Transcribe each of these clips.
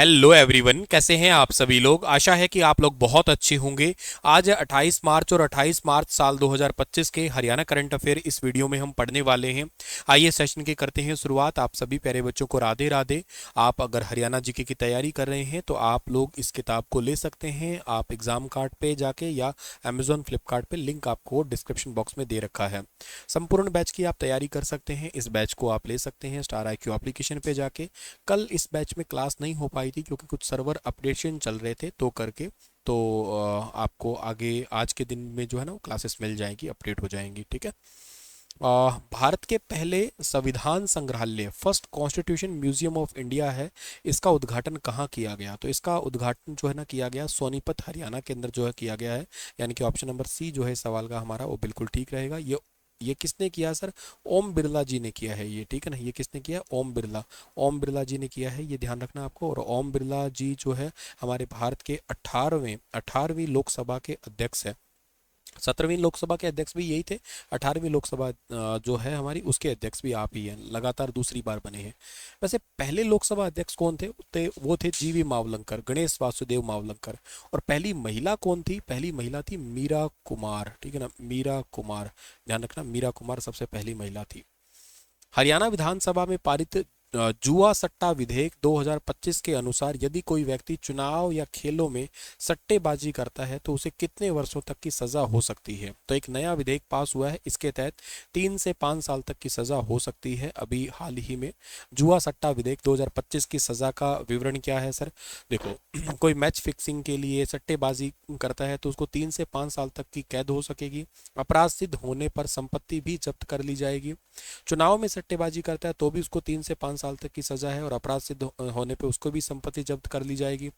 Hello everyone, कैसे हैं आप सभी लोग। आशा है कि आप लोग बहुत अच्छे होंगे। आज 28 मार्च और 28 मार्च साल 2025 के हरियाणा करंट अफेयर इस वीडियो में हम पढ़ने वाले हैं। आइए सेशन की करते हैं शुरुआत। आप सभी प्यारे बच्चों को राधे राधे। आप अगर हरियाणा जीके की तैयारी कर रहे हैं तो आप लोग इस किताब को ले सकते हैं। आप एग्जाम कार्ड पे जाके या अमेजोन फ्लिपकार्ट पे लिंक आपको डिस्क्रिप्शन बॉक्स में दे रखा है। संपूर्ण बैच की आप तैयारी कर सकते हैं। इस बैच को आप ले सकते हैं स्टार IQ एप्लीकेशन पे जाके। कल इस बैच में क्लास नहीं हो पाई थी क्योंकि कुछ सर्वर अपडेशन चल रहे थे तो करके। तो आपको आगे आज के दिन में जो है ना वो क्लासेस मिल जाएंगी, अपडेट हो जाएंगी, ठीक है। भारत के पहले संविधान संग्रहालय first constitution museum of India है, इसका उद्घाटन कहाँ किया गया? तो इसका उद्घाटन जो है ना किया गया सोनीपत हरियाणा के अंदर जो है किया गया है। यानी कि ऑप्शन नंबर सी जो है इस सवाल का हमारा वो बिल्कुल ठीक रहेगा। ये किसने किया सर? ओम बिरला जी ने किया है ये, ठीक है ना। ये किसने किया? ओम बिरला जी ने किया है, ये ध्यान रखना आपको। और ओम बिरला जी जो है हमारे भारत के 18वीं लोकसभा के अध्यक्ष है। 17वीं लोकसभा के अध्यक्ष भी यही थे। 18वीं लोकसभा जो है हमारी उसके अध्यक्ष भी आप ही हैं, लगातार दूसरी बार बने हैं। वैसे पहले लोकसभा अध्यक्ष कौन थे? वो थे GV मावलंकर, गणेश वासुदेव मावलंकर। और पहली महिला कौन थी? पहली महिला थी मीरा कुमार, ठीक है ना, मीरा कुमार। ध्यान रखना, मीरा कुमार सबसे पहली महिला थी। हरियाणा विधानसभा में पारित जुआ सट्टा विधेयक 2025 के अनुसार यदि कोई व्यक्ति चुनाव या खेलों में सट्टेबाजी करता है तो उसे कितने वर्षों तक की सजा हो सकती है? तो एक नया विधेयक पास हुआ है, इसके तहत 3 से 5 साल तक की सजा हो सकती है। अभी हाल ही में जुआ सट्टा विधेयक 2025 की सजा का विवरण क्या है सर? देखो कोई मैच फिक्सिंग के लिए सट्टेबाजी करता है तो उसको 3 से 5 साल तक की कैद हो सकेगी। अपराध सिद्ध होने पर संपत्ति भी जब्त कर ली जाएगी। चुनाव में सट्टेबाजी करता है तो भी उसको 3 से 5 साल तक की सजा है और अपराध सिद्ध होने पे उसको भी संपत्ति जब्त कर ली जाएगी।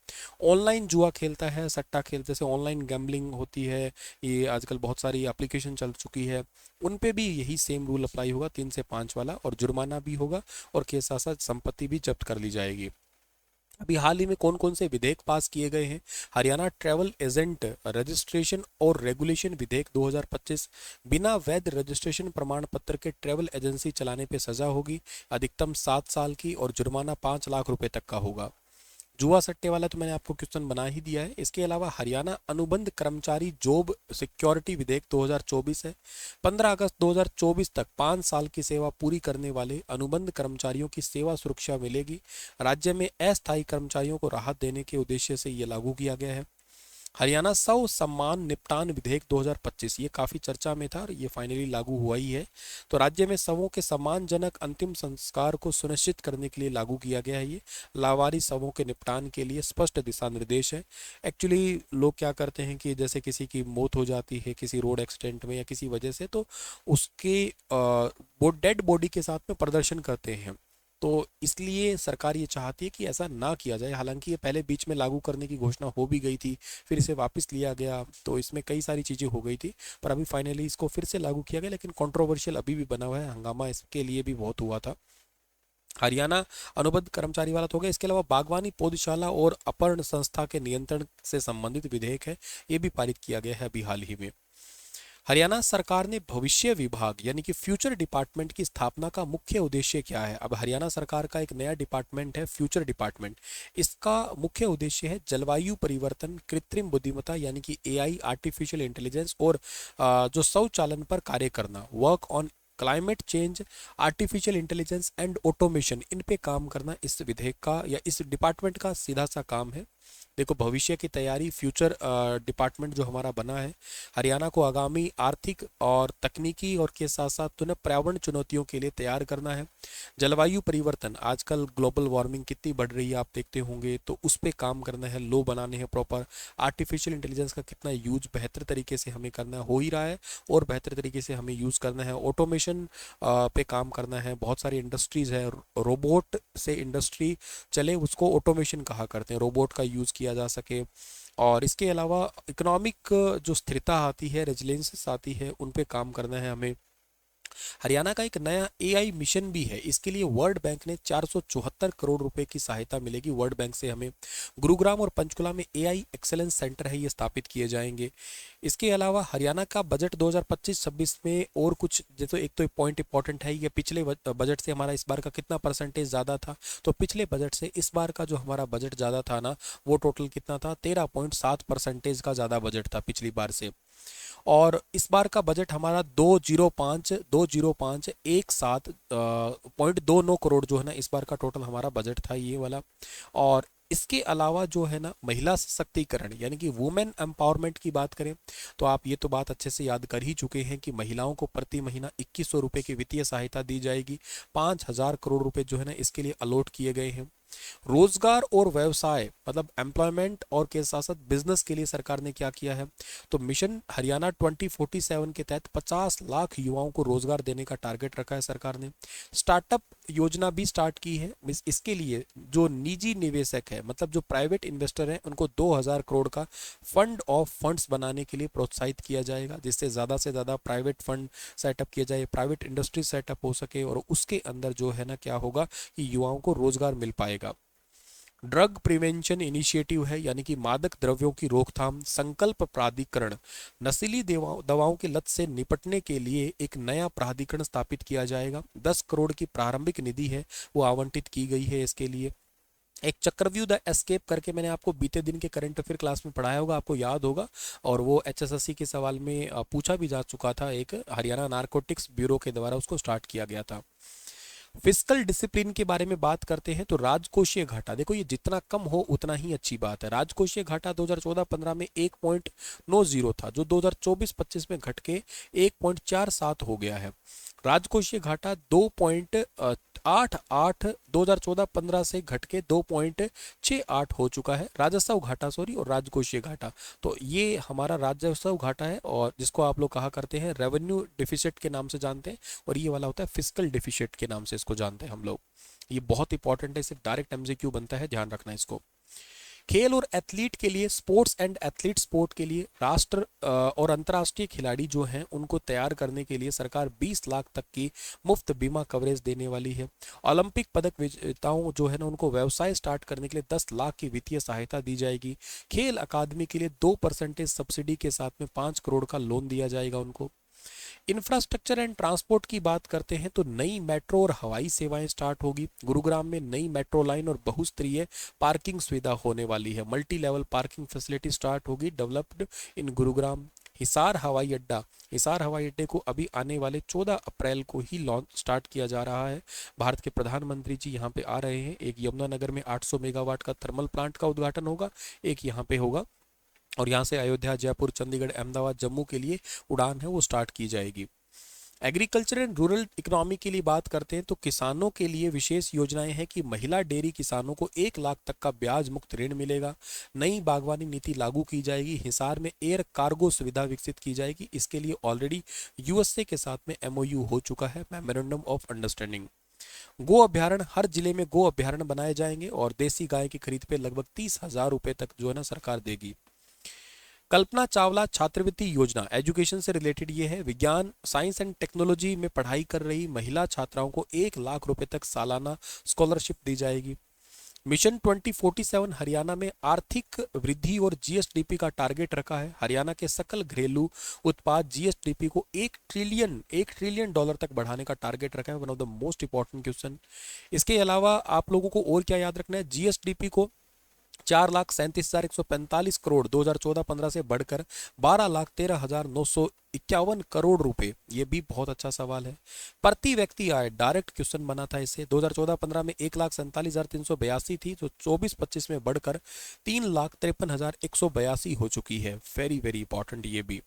ऑनलाइन जुआ खेलता है, सट्टा खेल जैसे ऑनलाइन गैम्बलिंग होती है, ये आजकल बहुत सारी एप्लीकेशन चल चुकी है, उन पे भी यही सेम रूल अप्लाई होगा, 3 से 5 वाला। और जुर्माना भी होगा और के साथ साथ संपत्ति भी जब्त कर ली जाएगी। अभी हाल ही में कौन कौन से विधेयक पास किए गए हैं? हरियाणा ट्रैवल एजेंट रजिस्ट्रेशन और रेगुलेशन विधेयक 2025। बिना वैध रजिस्ट्रेशन प्रमाण पत्र के ट्रैवल एजेंसी चलाने पे सजा होगी, अधिकतम 7 साल की, और जुर्माना 5 लाख रुपए तक का होगा। जुआ सट्टे वाला तो मैंने आपको क्वेश्चन बना ही दिया है। इसके अलावा हरियाणा अनुबंध कर्मचारी जॉब सिक्योरिटी विधेयक 2024 है। 15 अगस्त 2024 तक 5 साल की सेवा पूरी करने वाले अनुबंध कर्मचारियों की सेवा सुरक्षा मिलेगी। राज्य में अस्थायी कर्मचारियों को राहत देने के उद्देश्य से ये लागू किया गया है। हरियाणा शव सम्मान निपटान विधेयक 2025, ये काफ़ी चर्चा में था और ये फाइनली लागू हुआ ही है। तो राज्य में शवों के सम्मानजनक अंतिम संस्कार को सुनिश्चित करने के लिए लागू किया गया है। ये लावारिस शवों के निपटान के लिए स्पष्ट दिशा निर्देश है। एक्चुअली लोग क्या करते हैं कि जैसे किसी की मौत हो जाती है किसी रोड एक्सीडेंट में या किसी वजह से, तो उसके वो डेड बॉडी के साथ में प्रदर्शन करते हैं। तो इसलिए सरकार ये चाहती है कि ऐसा ना किया जाए। हालांकि ये पहले बीच में लागू करने की घोषणा हो भी गई थी, फिर इसे वापस लिया गया, तो इसमें कई सारी चीज़ें हो गई थी। पर अभी फाइनली इसको फिर से लागू किया गया, लेकिन कंट्रोवर्शियल अभी भी बना हुआ है, हंगामा इसके लिए भी बहुत हुआ था। हरियाणा अनुबंध कर्मचारी वाला तो हो गया। इसके अलावा बागवानी पौधशाला और अपर्ण संस्था के नियंत्रण से संबंधित विधेयक है, ये भी पारित किया गया है अभी हाल ही में। हरियाणा सरकार ने भविष्य विभाग यानी कि फ्यूचर डिपार्टमेंट की स्थापना का मुख्य उद्देश्य क्या है? अब हरियाणा सरकार का एक नया डिपार्टमेंट है, फ्यूचर डिपार्टमेंट। इसका मुख्य उद्देश्य है जलवायु परिवर्तन, कृत्रिम बुद्धिमत्ता यानी कि AI, आर्टिफिशियल इंटेलिजेंस, और जो स्वचालन पर कार्य करना, work on climate change, artificial intelligence and automation, इन पे काम करना इस विधेयक का या इस डिपार्टमेंट का सीधा सा काम है। देखो भविष्य की तैयारी, फ्यूचर डिपार्टमेंट जो हमारा बना है, हरियाणा को आगामी आर्थिक और तकनीकी और के साथ साथ तो ना पर्यावरण चुनौतियों के लिए तैयार करना है। जलवायु परिवर्तन, आजकल ग्लोबल वार्मिंग कितनी बढ़ रही है आप देखते होंगे, तो उस पर काम करना है, लो बनाने हैं प्रॉपर। आर्टिफिशियल इंटेलिजेंस का कितना यूज बेहतर तरीके से हमें करना हो ही रहा है और बेहतर तरीके से हमें यूज़ करना है। ऑटोमेशन पे काम करना है, बहुत सारी इंडस्ट्रीज़ है, रोबोट से इंडस्ट्री चले उसको ऑटोमेशन कहा करते हैं, रोबोट का यूज़ किया जा सके। और इसके अलावा इकोनॉमिक जो स्थिरता आती है, रेजिलेंस आती है, उन पे काम करना है हमें। हरियाणा का एक नया एआई मिशन भी है। इसके लिए वर्ल्ड बैंक ने 474 करोड़ रुपए की सहायता मिलेगी। वर्ल्ड बैंक से हमें गुरुग्राम और पंचकुला में एआई एक्सेलेंस सेंटर है, ये स्थापित किए जाएंगे। इसके अलावा हरियाणा का बजट 2025-26 में और कुछ, जैसे एक तो पॉइंट इंपॉर्टेंट है, ये पिछले बजट से हमारा इस बार का कितना परसेंटेज ज़्यादा था। तो पिछले बजट से इस बार का जो हमारा बजट ज़्यादा था ना, वो टोटल कितना था, 13.7% का ज़्यादा बजट था पिछली बार से। और इस बार का बजट हमारा 205.17 करोड़ जो है ना, इस बार का टोटल हमारा बजट था ये वाला। और इसके अलावा जो है ना, महिला सशक्तिकरण यानी कि वुमेन एम्पावरमेंट की बात करें तो आप ये तो बात अच्छे से याद कर ही चुके हैं कि महिलाओं को प्रति महीना 2100 रुपये की वित्तीय सहायता दी जाएगी। 5000 करोड़ रुपए जो है ना, इसके लिए अलॉट किए गए हैं। रोजगार और व्यवसाय मतलब एम्प्लॉयमेंट और के साथ साथ बिजनेस के लिए सरकार ने क्या किया है, तो मिशन हरियाणा 2047 के तहत 50 लाख युवाओं को रोजगार देने का टारगेट रखा है सरकार ने। स्टार्टअप योजना भी स्टार्ट की है। इसके लिए जो निजी निवेशक है, मतलब जो प्राइवेट इन्वेस्टर हैं, उनको 2000 करोड़ का फंड ऑफ फंड्स बनाने के लिए प्रोत्साहित किया जाएगा, जिससे ज़्यादा से ज़्यादा प्राइवेट फंड सेटअप किया जाए, प्राइवेट इंडस्ट्री सेटअप हो सके और उसके अंदर जो है ना, क्या होगा कि युवाओं को रोजगार मिल पाएगा। ड्रग प्रिवेंशन इनिशिएटिव है, यानी कि मादक द्रव्यों की रोकथाम संकल्प प्राधिकरण। नशीली दवाओं की लत से निपटने के लिए एक नया प्राधिकरण स्थापित किया जाएगा। 10 करोड़ की प्रारंभिक निधि है, वो आवंटित की गई है इसके लिए। एक चक्रव्यूह द एस्केप करके मैंने आपको बीते दिन के करंट अफेयर क्लास में पढ़ाया होगा, आपको याद होगा, और वो एचएसएससी के सवाल में पूछा भी जा चुका था। एक हरियाणा नारकोटिक्स ब्यूरो के द्वारा उसको स्टार्ट किया गया था। फिस्कल डिसिप्लिन के बारे में बात करते हैं तो राजकोषीय घाटा, देखो ये जितना कम हो उतना ही अच्छी बात है। राजकोषीय घाटा 2014-15 में 1.90 था, जो 2024-25 में घट के 1.47 हो गया है। राजकोषीय घाटा 2.88 2014-15 से घट के 2.68 हो चुका है। राजस्व घाटा सॉरी, और राजकोषीय घाटा, तो ये हमारा राजस्व घाटा है, और जिसको आप लोग कहा करते हैं रेवेन्यू डिफिसिट के नाम से जानते हैं, और ये वाला होता है फिस्कल डिफिसिट के नाम से इसको जानते हैं हम लोग। ये बहुत इंपॉर्टेंट है, इसे डायरेक्ट एमसीक्यू बनता है, ध्यान रखना इसको। खेल और एथलीट के लिए, स्पोर्ट्स एंड एथलीट स्पोर्ट के लिए राष्ट्र और अंतर्राष्ट्रीय खिलाड़ी जो हैं उनको तैयार करने के लिए सरकार 20 लाख तक की मुफ्त बीमा कवरेज देने वाली है। ओलंपिक पदक विजेताओं जो है ना, उनको व्यवसाय स्टार्ट करने के लिए 10 लाख की वित्तीय सहायता दी जाएगी। खेल अकादमी के लिए 2% सब्सिडी के साथ में 5 करोड़ का लोन दिया जाएगा उनको। इंफ्रास्ट्रक्चर एंड ट्रांसपोर्ट की बात करते हैं तो नई मेट्रो और हवाई सेवाएं स्टार्ट होगी। गुरुग्राम में नई मेट्रो लाइन और बहुस्तरीय पार्किंग सुविधा होने वाली है। Multi level parking facility start होगी, डेवलप्ड इन गुरुग्राम। हिसार हवाई अड्डा, हिसार हवाई अड्डे को अभी आने वाले 14 अप्रैल को ही लॉन्च स्टार्ट किया जा रहा है। भारत के प्रधानमंत्री जी यहाँ पे आ रहे हैं। एक यमुनानगर में 800 मेगावाट का थर्मल प्लांट का उद्घाटन होगा, एक यहाँ पे होगा, और यहाँ से अयोध्या, जयपुर, चंडीगढ़, अहमदाबाद, जम्मू के लिए उड़ान है वो स्टार्ट की जाएगी। एग्रीकल्चर एंड रूरल इकोनॉमी के लिए बात करते हैं तो किसानों के लिए विशेष योजनाएं हैं कि महिला डेयरी किसानों को 1 लाख तक का ब्याज मुक्त ऋण मिलेगा। नई बागवानी नीति लागू की जाएगी। हिसार में एयर कार्गो सुविधा विकसित की जाएगी। इसके लिए ऑलरेडी यूएसए के साथ में एमओयू हो चुका है, मेमोरेंडम ऑफ अंडरस्टैंडिंग। गो अभ्यारण्य, हर जिले में गो अभ्यारण्य बनाए जाएंगे, और देसी गाय की खरीद पे लगभग 30,000 रुपए तक जो है ना सरकार देगी। कल्पना चावला छात्रवृत्ति योजना, एजुकेशन से रिलेटेड ये है। विज्ञान, साइंस एंड टेक्नोलॉजी में पढ़ाई कर रही महिला छात्राओं को 1 लाख रुपए तक सालाना स्कॉलरशिप दी जाएगी। मिशन 2047 हरियाणा में आर्थिक वृद्धि और जीएसडीपी का टारगेट रखा है। हरियाणा के सकल घरेलू उत्पाद जीएसडीपी को 1 ट्रिलियन डॉलर तक बढ़ाने का टारगेट रखा है। One of the most important question. इसके अलावा आप लोगों को और क्या याद रखना है, जीएसडीपी को 4,37,145 करोड़ 2014-15 से बढ़कर 12,13,951 करोड़ रुपए, ये भी बहुत अच्छा सवाल है। प्रति व्यक्ति आय, डायरेक्ट क्वेश्चन बना था इससे, 2014-15 में 1,47,382 थी, जो 24-25 में बढ़कर 3,53,182 हो चुकी है। वेरी वेरी इंपॉर्टेंट ये भी।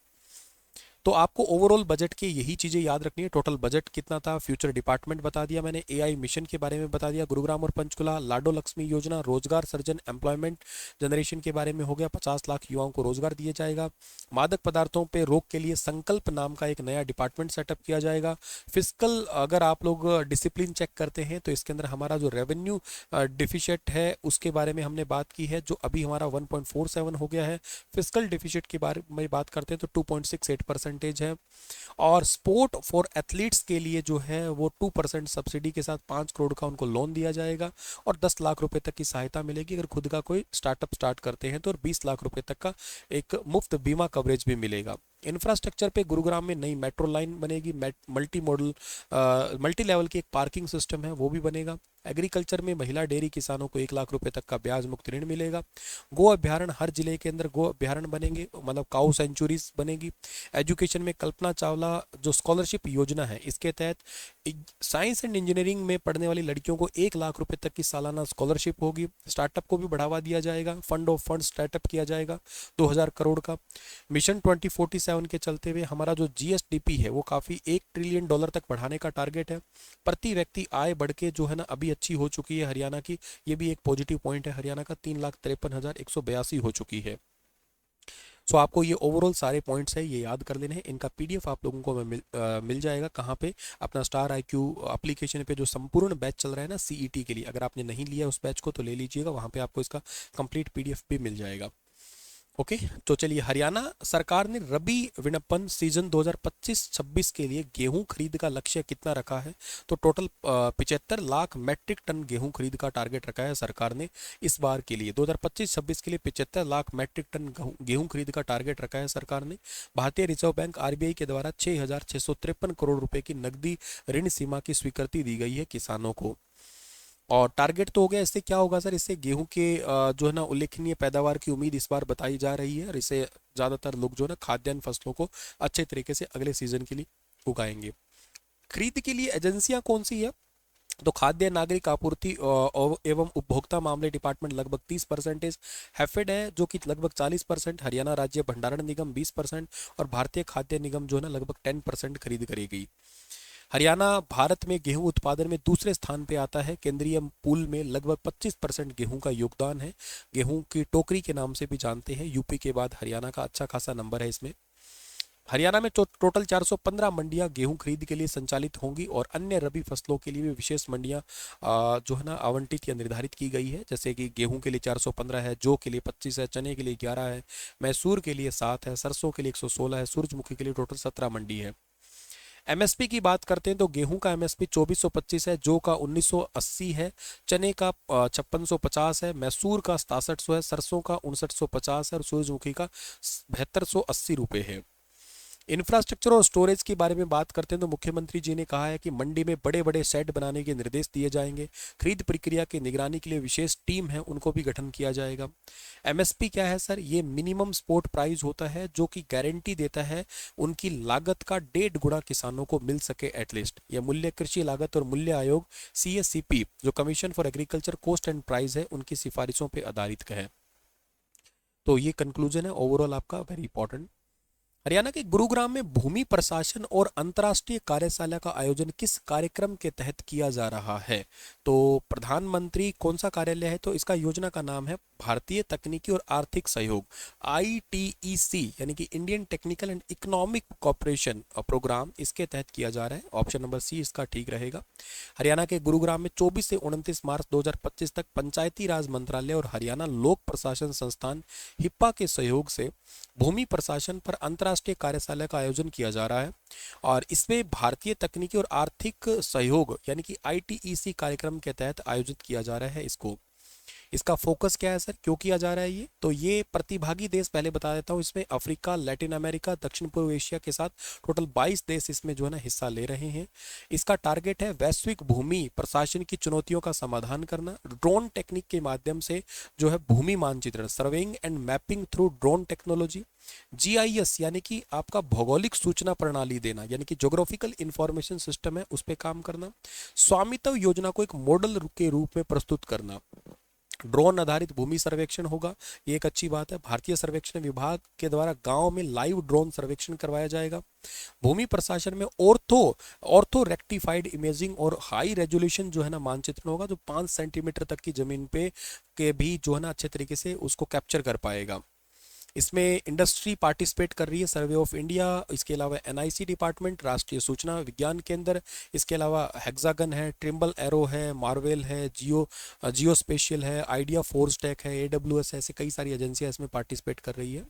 तो आपको ओवरऑल बजट की यही चीज़ें याद रखनी है। टोटल बजट कितना था, फ्यूचर डिपार्टमेंट बता दिया मैंने, एआई मिशन के बारे में बता दिया, गुरुग्राम और पंचकुला, लाडो लक्ष्मी योजना, रोजगार सर्जन एम्प्लॉयमेंट जनरेशन के बारे में हो गया, 50 लाख युवाओं को रोजगार दिया जाएगा। मादक पदार्थों पर रोक के लिए संकल्प नाम का एक नया डिपार्टमेंट सेटअप किया जाएगा। फिजिकल, अगर आप लोग डिसिप्लिन चेक करते हैं तो इसके अंदर हमारा जो रेवेन्यू डिफिसिट है उसके बारे में हमने बात की है, जो अभी हमारा 1.47 हो गया है। फिजिकल डिफिसिट के बारे में बात करते हैं तो 2.68% परसेंटेज है। और स्पोर्ट फॉर एथलीट्स के लिए जो है वो 2% सब्सिडी के साथ 5 करोड़ का उनको लोन दिया जाएगा और 10 लाख रुपए तक की सहायता मिलेगी अगर खुद का कोई स्टार्टअप स्टार्ट करते हैं तो, और 20 लाख रुपए तक का एक मुफ्त बीमा कवरेज भी मिलेगा। इंफ्रास्ट्रक्चर पे गुरुग्राम में नई मेट्रो लाइन बनेगी, मल्टी मॉडल मल्टी लेवल की एक पार्किंग सिस्टम है वो भी बनेगा। एग्रीकल्चर में महिला डेयरी किसानों को 1 लाख रुपए तक का ब्याज मुक्त ऋण मिलेगा। गो अभ्यारण्य, हर जिले के अंदर गो अभ्यारण्य बनेंगे, मतलब काउ सेंचुरीज बनेगी। एजुकेशन में कल्पना चावला जो स्कॉलरशिप योजना है इसके तहत साइंस एंड इंजीनियरिंग में पढ़ने वाली लड़कियों को 1 लाख रुपए तक की सालाना स्कॉलरशिप होगी। स्टार्टअप को भी बढ़ावा दिया जाएगा, फंड ऑफ फंड स्टार्टअप किया जाएगा 2000 करोड़ का। मिशन 2047 के चलते हुए हमारा जो जीएसडीपी है वो काफ़ी $1 ट्रिलियन तक बढ़ाने का टारगेट है। प्रति व्यक्ति आय बढ़ के जो है ना अभी अच्छी हो चुकी है हरियाणा की, ये भी एक पॉजिटिव पॉइंट है हरियाणा का, 3,53,182 हो चुकी है। सो आपको ये ओवरऑल सारे पॉइंट्स है ये याद कर लेने हैं। इनका पीडीएफ आप लोगों को मिल जाएगा कहाँ पे, अपना स्टार IQ एप्लीकेशन पे जो संपूर्ण बैच चल रहा है ना CET के लिए, अगर आपने नहीं लिया उस बैच को तो ले लीजिएगा, वहाँ पे आपको इसका कंप्लीट पीडीएफ भी मिल जाएगा। ओके तो चलिए, हरियाणा सरकार ने रबी विपणन सीजन 2025-26 के लिए गेहूं खरीद का लक्ष्य कितना रखा है, तो टोटल 75 लाख मैट्रिक टन गेहूं खरीद का टारगेट रखा है सरकार ने इस बार के लिए। 2025-26 के लिए 75 लाख मैट्रिक टन गेहूं खरीद का टारगेट रखा है सरकार ने। भारतीय रिजर्व बैंक RBI के द्वारा 6,653 करोड़ रुपए की नकदी ऋण सीमा की स्वीकृति दी गई है किसानों को। और टारगेट तो हो गया, इससे क्या होगा सर, इससे गेहूं के जो है ना उल्लेखनीय पैदावार की उम्मीद इस बार बताई जा रही है और इससे ज़्यादातर लोग जो है ना खाद्यान्न फसलों को अच्छे तरीके से अगले सीजन के लिए उगाएंगे। खरीद के लिए एजेंसियां कौन सी है, तो खाद्य नागरिक आपूर्ति एवं उपभोक्ता मामले डिपार्टमेंट लगभग 30%, हैफेड है जो कि लगभग 40%, हरियाणा राज्य भंडारण निगम 20% और भारतीय खाद्य निगम जो है ना लगभग 10% खरीद करेगी। हरियाणा भारत में गेहूं उत्पादन में दूसरे स्थान पे आता है, केंद्रीय पूल में लगभग 25% गेहूं का योगदान है। गेहूं की टोकरी के नाम से भी जानते हैं, यूपी के बाद हरियाणा का अच्छा खासा नंबर है इसमें। हरियाणा में टोटल 415 मंडियां गेहूं खरीद के लिए संचालित होंगी और अन्य रबी फसलों के लिए भी विशेष मंडियां जो है ना आवंटित या निर्धारित की गई है, जैसे कि गेहूं के लिए 415 है, जौ के लिए 25 है, चने के लिए 11 है, मैसूर के लिए 7 है, सरसों के लिए 116 है, सूरजमुखी के लिए टोटल 17 मंडी है। MSP की बात करते हैं तो गेहूं का MSP 2425 है, जौ का 1980 है, चने का 5650 है, मैसूर का 6700 है, सरसों का 5950 है और सूरजमुखी का 7280 रुपये है। इंफ्रास्ट्रक्चर और स्टोरेज के बारे में बात करते हैं तो मुख्यमंत्री जी ने कहा है कि मंडी में बड़े बड़े शेड बनाने के निर्देश दिए जाएंगे। खरीद प्रक्रिया की निगरानी के लिए विशेष टीम है उनको भी गठन किया जाएगा। MSP क्या है सर, ये मिनिमम सपोर्ट प्राइस होता है जो कि गारंटी देता है उनकी लागत का 1.5 गुना किसानों को मिल सके एटलीस्ट। यह मूल्य कृषि लागत और मूल्य आयोग CSCP जो commission for agriculture cost and price है उनकी सिफारिशों पर आधारित है। तो ये कंक्लूजन है ओवरऑल आपका, वेरी इंपॉर्टेंट। हरियाणा के गुरुग्राम में भूमि प्रशासन और अंतर्राष्ट्रीय कार्यशाला का आयोजन किस कार्यक्रम के तहत किया जा रहा है, तो प्रधानमंत्री कौन सा कार्यालय है, तो इसका योजना का नाम है भारतीय तकनीकी और आर्थिक सहयोग ITEC यानी कि Indian technical and economic corporation programme, इसके तहत किया जा रहा है। ऑप्शन नंबर C इसका ठीक रहेगा। हरियाणा के गुरुग्राम में 24 से 29 मार्च 2025 तक पंचायती राज मंत्रालय और हरियाणा लोक प्रशासन संस्थान HIPAA के सहयोग से भूमि प्रशासन पर अंतर्राष्ट्रीय कार्यशाला का आयोजन किया जा रहा है और इसमें भारतीय तकनीकी और आर्थिक सहयोग यानी कि ITEC कार्यक्रम के तहत आयोजित किया जा रहा है इसको। इसका फोकस क्या है सर, क्यों किया जा रहा है ये, तो ये प्रतिभागी देश पहले बता देता हूँ, इसमें अफ्रीका, लैटिन अमेरिका, दक्षिण पूर्व एशिया के साथ टोटल 22 देश इसमें जो है ना हिस्सा ले रहे हैं। इसका टारगेट है वैश्विक भूमि प्रशासन की चुनौतियों का समाधान करना, ड्रोन टेक्निक के माध्यम से जो है भूमि मानचित्रण, surveying and mapping through drone technology, GIS यानी कि आपका भौगोलिक सूचना प्रणाली देना यानी कि ज्योग्राफिकल इंफॉर्मेशन सिस्टम है उस पर काम करना, स्वामित्व योजना को एक मॉडल के रूप में प्रस्तुत करना, ड्रोन आधारित भूमि सर्वेक्षण होगा, ये एक अच्छी बात है। भारतीय सर्वेक्षण विभाग के द्वारा गांव में लाइव ड्रोन सर्वेक्षण करवाया जाएगा। भूमि प्रशासन में ऑर्थो रेक्टिफाइड इमेजिंग और हाई रेजोल्यूशन जो है ना मानचित्रण होगा, जो 5 सेंटीमीटर तक की जमीन पे के भी जो है ना अच्छे तरीके से उसको कैप्चर कर पाएगा। इसमें इंडस्ट्री पार्टिसिपेट कर रही है, सर्वे ऑफ इंडिया, इसके अलावा NIC डिपार्टमेंट, राष्ट्रीय सूचना विज्ञान केंद्र, इसके अलावा हेक्सागन है, ट्रिम्बल एरो है, मार्वेल है, जियो स्पेशियल है, आइडिया फोर्स टेक है, AWS है, ऐसे कई सारी एजेंसियां इसमें पार्टिसिपेट कर रही है।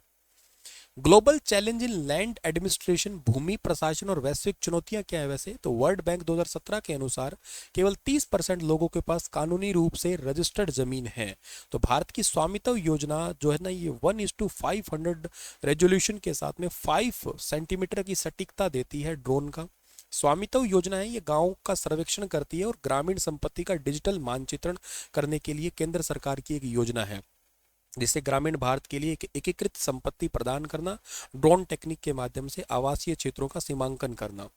Global challenge in land administration, भूमि प्रशासन और वैश्विक चुनौतियां क्या है वैसे, तो वर्ल्ड बैंक 2017 के अनुसार केवल 30% लोगों के पास कानूनी रूप से रजिस्टर्ड जमीन है। तो भारत की स्वामित्व योजना जो है ना, ये 1:500 रेजोल्यूशन के साथ में 5 सेंटीमीटर की सटीकता देती है ड्रोन का। स्वामित्व योजना है, ये गांव का सर्वेक्षण करती है और ग्रामीण संपत्ति का डिजिटल मानचित्रण करने के लिए केंद्र सरकार की एक योजना है, जिससे ग्रामीण भारत के लिए एक एकीकृत संपत्ति प्रदान करना, ड्रोन टेक्निक के माध्यम से आवासीय क्षेत्रों का सीमांकन करना।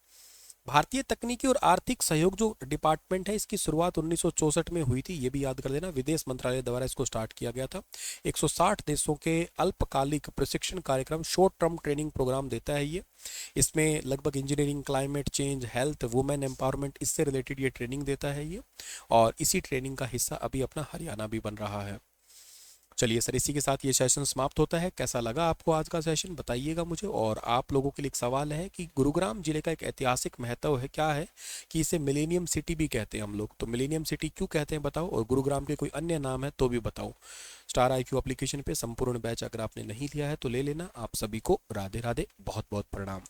भारतीय तकनीकी और आर्थिक सहयोग जो डिपार्टमेंट है, इसकी शुरुआत 1964 में हुई थी, ये भी याद कर लेना, विदेश मंत्रालय द्वारा इसको स्टार्ट किया गया था। 160 देशों के अल्पकालिक प्रशिक्षण कार्यक्रम, शॉर्ट टर्म ट्रेनिंग प्रोग्राम देता है ये। इसमें लगभग engineering, climate change, health, women empowerment, इससे रिलेटेड ये ट्रेनिंग देता है ये। और इसी ट्रेनिंग का हिस्सा अभी अपना हरियाणा भी बन रहा है। चलिए सर, इसी के साथ ये सेशन समाप्त होता है। कैसा लगा आपको आज का सेशन, बताइएगा मुझे। और आप लोगों के लिए एक सवाल है कि गुरुग्राम जिले का एक ऐतिहासिक महत्व है, क्या है कि इसे मिलेनियम सिटी भी कहते हैं हम लोग, तो मिलेनियम सिटी क्यों कहते हैं बताओ, और गुरुग्राम के कोई अन्य नाम है तो भी बताओ। स्टार IQ एप्लीकेशन पे संपूर्ण बैच अगर आपने नहीं लिया है तो ले लेना। आप सभी को राधे राधे, बहुत बहुत प्रणाम।